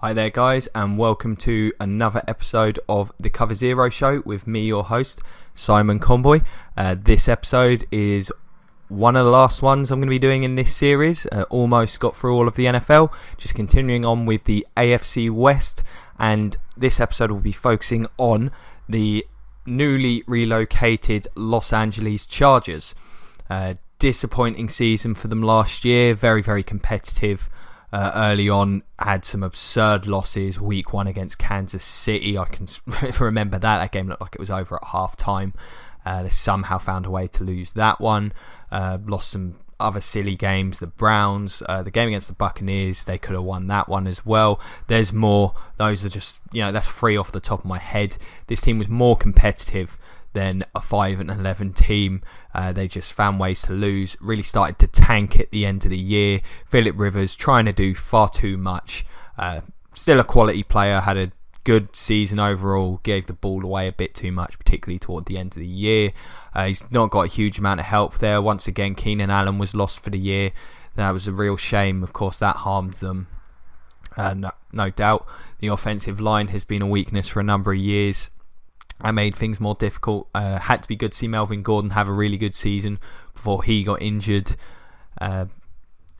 Hi there guys, and welcome to another episode of the Cover Zero Show with me, your host, Simon Conboy. This episode is one of the last ones I'm going to be doing in this series. Almost got through all of the NFL, just continuing on with the AFC West, and this episode will be focusing on the newly relocated Los Angeles Chargers. Disappointing season for them last year, very, very competitive. Early on, had some absurd losses. Week 1 against Kansas City, I can remember that game looked like it was over at half time. They somehow found a way to lose that one. Lost some other silly games. The Browns, the game against the Buccaneers, they could have won that one as well. There's more. Those are just, that's 3 off the top of my head. This team was more competitive than a 5-11 team. They just found ways to lose, really started to tank at the end of the year. Philip Rivers trying to do far too much. Still a quality player, had a good season overall, gave the ball away a bit too much, particularly toward the end of the year. He's not got a huge amount of help there. Once again, Keenan Allen was lost for the year. That was a real shame. Of course, that harmed them. No doubt. The offensive line has been a weakness for a number of years. I made things more difficult. Had to be good to see Melvin Gordon have a really good season before he got injured.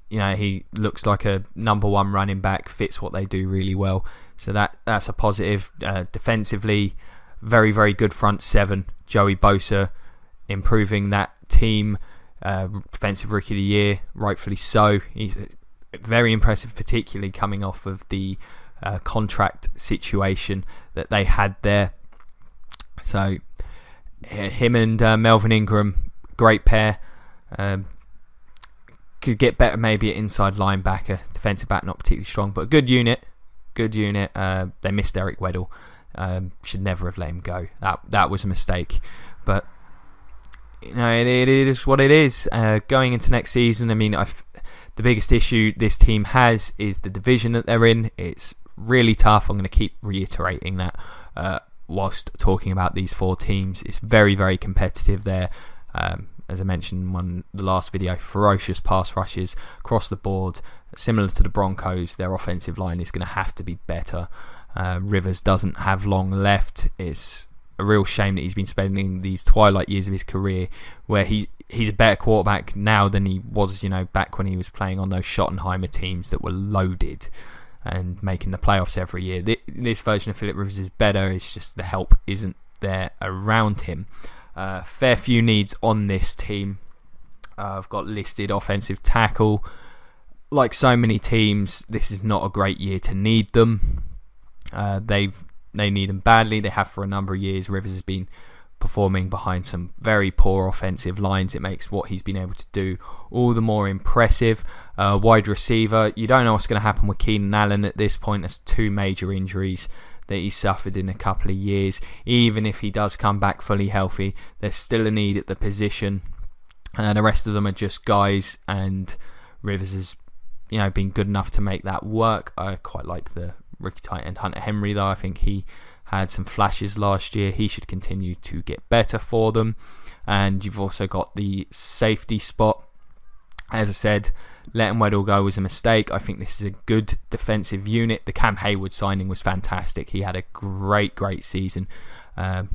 He looks like a number 1 running back, fits what they do really well. So that's a positive. Defensively, very, very good front 7. Joey Bosa improving that team. Defensive Rookie of the Year, rightfully so. He's very impressive, particularly coming off of the contract situation that they had there. So him and Melvin Ingram, great pair. Could get better maybe at inside linebacker. Defensive back not particularly strong, but a good unit. They missed Eric Weddle. Should never have let him go. That was a mistake. But it is what it is. Going into next season, the biggest issue this team has is the division that they're in. It's really tough. I'm going to keep reiterating that. Whilst talking about these 4 teams, it's very, very competitive there. As I mentioned in the last video, ferocious pass rushes across the board. Similar to the Broncos, their offensive line is going to have to be better. Rivers doesn't have long left. It's a real shame that he's been spending these twilight years of his career where he's a better quarterback now than he was, back when he was playing on those Schottenheimer teams that were loaded and making the playoffs every year. This version of Philip Rivers is better. It's just the help isn't there around him. Fair few needs on this team. I've got listed offensive tackle. Like so many teams, this is not a great year to need them. They need them badly. They have for a number of years. Rivers has been performing behind some very poor offensive lines. It makes what he's been able to do all the more impressive. Wide receiver, you don't know what's going to happen with Keenan Allen at this point. There's 2 major injuries that he suffered in a couple of years. Even if he does come back fully healthy, there's still a need at the position. The rest of them are just guys, and Rivers has been good enough to make that work. I quite like the rookie tight end Hunter Henry, though. I think he had some flashes last year. He should continue to get better for them. And you've also got the safety spot. As I said, letting Weddle go was a mistake. I think this is a good defensive unit. The Cam Hayward signing was fantastic. He had a great season. Could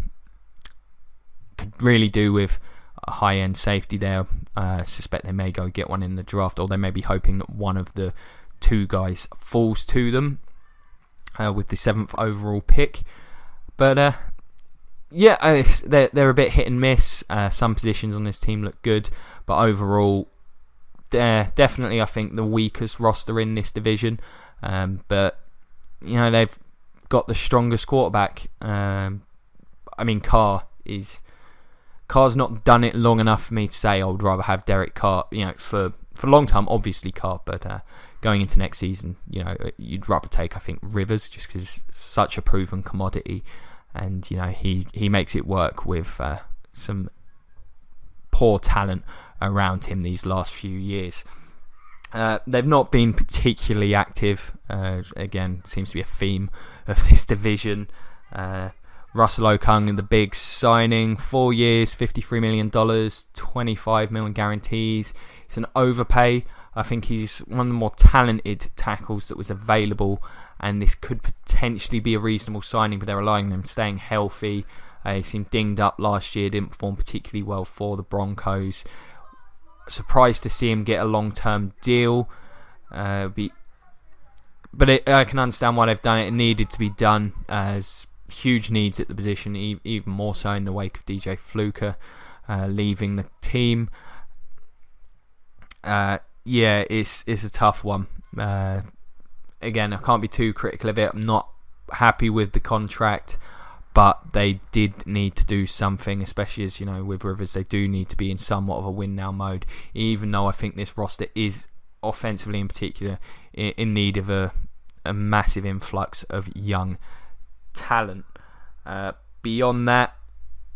really do with a high-end safety there. I suspect they may go get one in the draft, or they may be hoping that one of the 2 guys falls to them with the 7th overall pick. But they're a bit hit and miss. Some positions on this team look good, but overall, they're definitely, I think, the weakest roster in this division. But they've got the strongest quarterback. Carr's not done it long enough for me to say I would rather have Derek Carr. For a long time, obviously Carr, but going into next season, you'd rather take, I think, Rivers, just because such a proven commodity, and he makes it work with some poor talent around him these last few years. They've not been particularly active. Again, seems to be a theme of this division. Russell Okung, the big signing, 4 years, $53 million, $25 million guarantees. It's an overpay. I think he's one of the more talented tackles that was available and this could potentially be a reasonable signing, but they're relying on him staying healthy. He seemed dinged up last year, didn't perform particularly well for the Broncos. Surprised to see him get a long-term deal. But I can understand why they've done it. It needed to be done, as huge needs at the position, even more so in the wake of DJ Fluker leaving the team. It's a tough one. Again, I can't be too critical of it. I'm not happy with the contract, but they did need to do something, especially as, with Rivers, they do need to be in somewhat of a win-now mode, even though I think this roster is, offensively in particular, in need of a massive influx of young talent. Beyond that,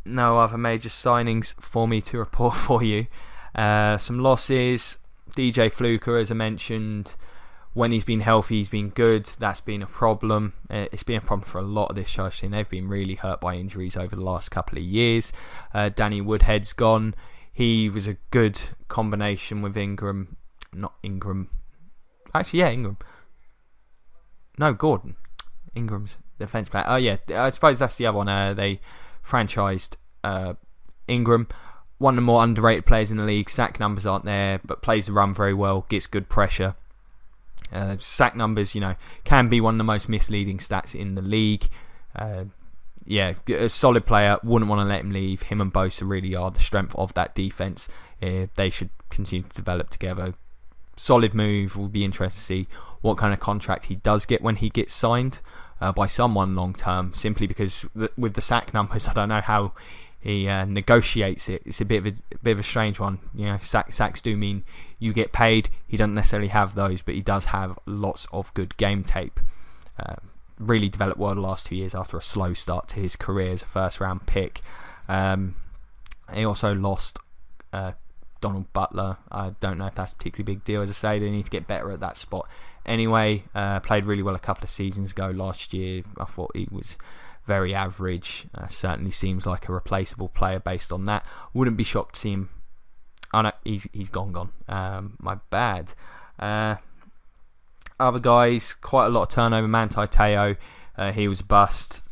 no other major signings for me to report for you. Some losses. DJ Fluker, as I mentioned, when he's been healthy, he's been good. That's been a problem. It's been a problem for a lot of this Chargers team. They've been really hurt by injuries over the last couple of years. Danny Woodhead's gone. He was a good combination with Ingram. Not Ingram. Actually, yeah, Ingram. No, Gordon. Ingram's defense player. Oh, yeah. I suppose that's the other one. They franchised Ingram. One of the more underrated players in the league. Sack numbers aren't there, but plays the run very well. Gets good pressure. Sack numbers, can be one of the most misleading stats in the league. A solid player. Wouldn't want to let him leave. Him and Bosa really are the strength of that defense. They should continue to develop together. Solid move. Will be interested to see what kind of contract he does get when he gets signed by someone long term. Simply because with the sack numbers, I don't know how he negotiates it. It's a bit of a strange one. Sacks do mean you get paid. He doesn't necessarily have those, but he does have lots of good game tape. Really developed well the last 2 years after a slow start to his career as a first-round pick. He also lost Donald Butler. I don't know if that's a particularly big deal. As I say, they need to get better at that spot. Anyway, played really well a couple of seasons ago. Last year, I thought he was very average. Certainly seems like a replaceable player based on that. Wouldn't be shocked to see him. Oh no, he's gone. My bad. Other guys, quite a lot of turnover. Manti Te'o, he was a bust.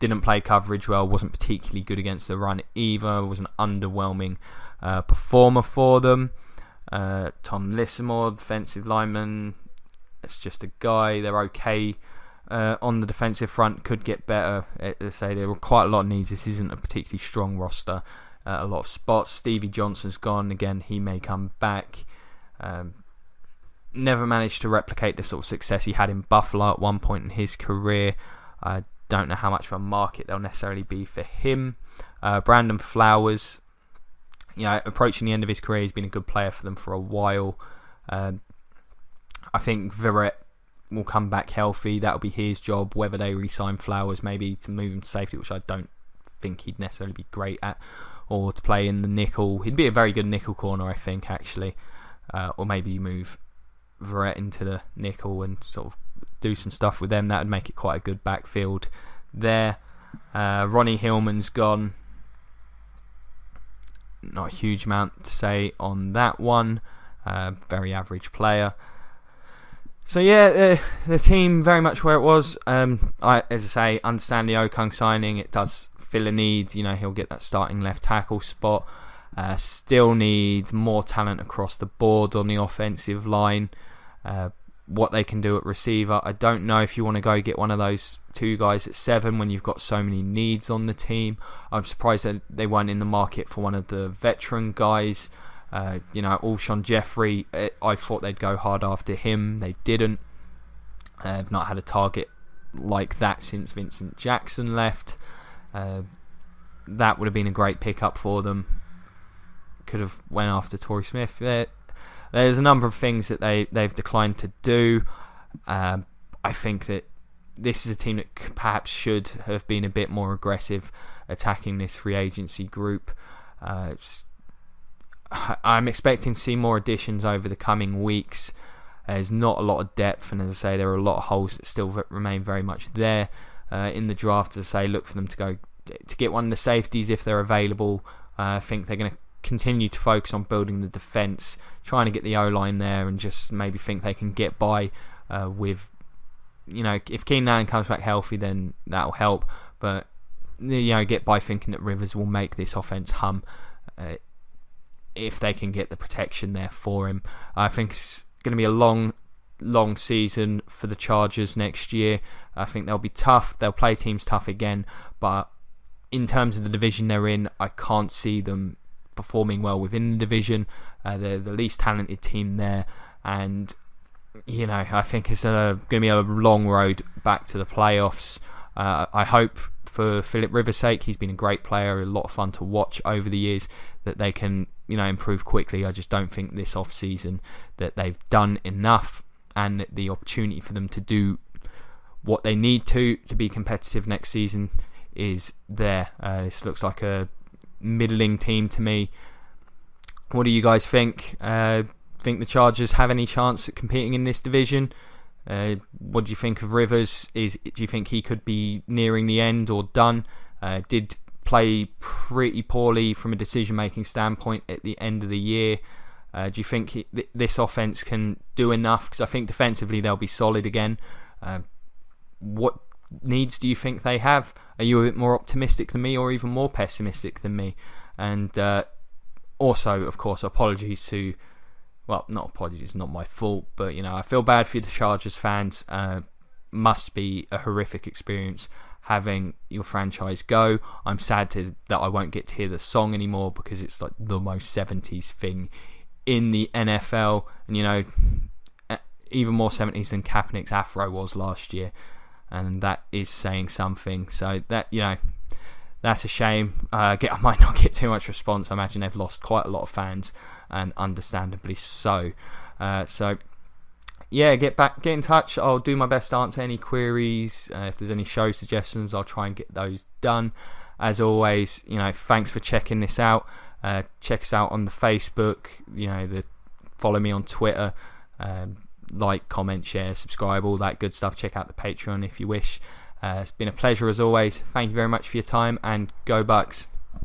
Didn't play coverage well. Wasn't particularly good against the run either. Was an underwhelming performer for them. Tom Lissamore, defensive lineman. It's just a guy. They're okay. On the defensive front, could get better. As I say, there were quite a lot of needs. This isn't a particularly strong roster. A lot of spots. Stevie Johnson's gone. Again, he may come back. Never managed to replicate the sort of success he had in Buffalo at one point in his career. I don't know how much of a market there'll necessarily be for him. Brandon Flowers, approaching the end of his career, he's been a good player for them for a while. I think Verrett will come back healthy. That'll be his job. Whether they re-sign Flowers, maybe to move him to safety, which I don't think he'd necessarily be great at, or to play in the nickel. He'd be a very good nickel corner, I think, actually. Or maybe move Verrett into the nickel and sort of do some stuff with them. That would make it quite a good backfield there. Ronnie Hillman's gone. Not a huge amount to say on that one. Very average player. So yeah, the team very much where it was. As I say, understand the Okung signing. It does fill a need. He'll get that starting left tackle spot. Still needs more talent across the board on the offensive line. What they can do at receiver, I don't know if you want to go get one of those two guys at 7 when you've got so many needs on the team. I'm surprised that they weren't in the market for one of the veteran guys. Alshon Jeffrey, I thought they'd go hard after him. They didn't. I've not had a target like that since Vincent Jackson left. That would have been a great pickup for them. Could have went after Torrey Smith. There's a number of things that they've declined to do. I think that this is a team that perhaps should have been a bit more aggressive attacking this free agency group. I'm expecting to see more additions over the coming weeks. There's not a lot of depth, and as I say, there are a lot of holes that still remain very much there in the draft. As I say, look for them to get one of the safeties if they're available. I think they're going to continue to focus on building the defence, trying to get the O-line there, and just maybe think they can get by with if Keenan Allen comes back healthy, then that'll help. But get by thinking that Rivers will make this offense hum if they can get the protection there for him. I think it's going to be a long season for the Chargers next year. I think they'll be tough. They'll play teams tough again, but in terms of the division they're in, I can't see them performing well within the division. They're the least talented team there, and I think it's going to be a long road back to the playoffs. I hope for Philip Rivers' sake, he's been a great player, a lot of fun to watch over the years, that they can improve quickly. I just don't think this off season that they've done enough, and the opportunity for them to do what they need to be competitive next season is there. This looks like a middling team to me. What do you guys think? Think the Chargers have any chance at competing in this division? What do you think of Rivers? Do you think he could be nearing the end or done? Did play pretty poorly from a decision-making standpoint at the end of the year. Do you think this offense can do enough? Because I think defensively they'll be solid again. What needs do you think they have? Are you a bit more optimistic than me or even more pessimistic than me? And also, of course, apologies to... Well, not apologies, not my fault, but I feel bad for the Chargers fans. Must be a horrific experience having your franchise go. I'm sad that I won't get to hear the song anymore because it's like the most 70s thing in the NFL, and even more 70s than Kaepernick's afro was last year, and that is saying something. So that that's a shame. I might not get too much response. I imagine they've lost quite a lot of fans, and understandably so. Get in touch. I'll do my best to answer any queries. If there's any show suggestions, I'll try and get those done. As always, thanks for checking this out. Check us out on the Facebook. Follow me on Twitter. Like, comment, share, subscribe, all that good stuff. Check out the Patreon if you wish. It's been a pleasure as always. Thank you very much for your time, and go Bucks.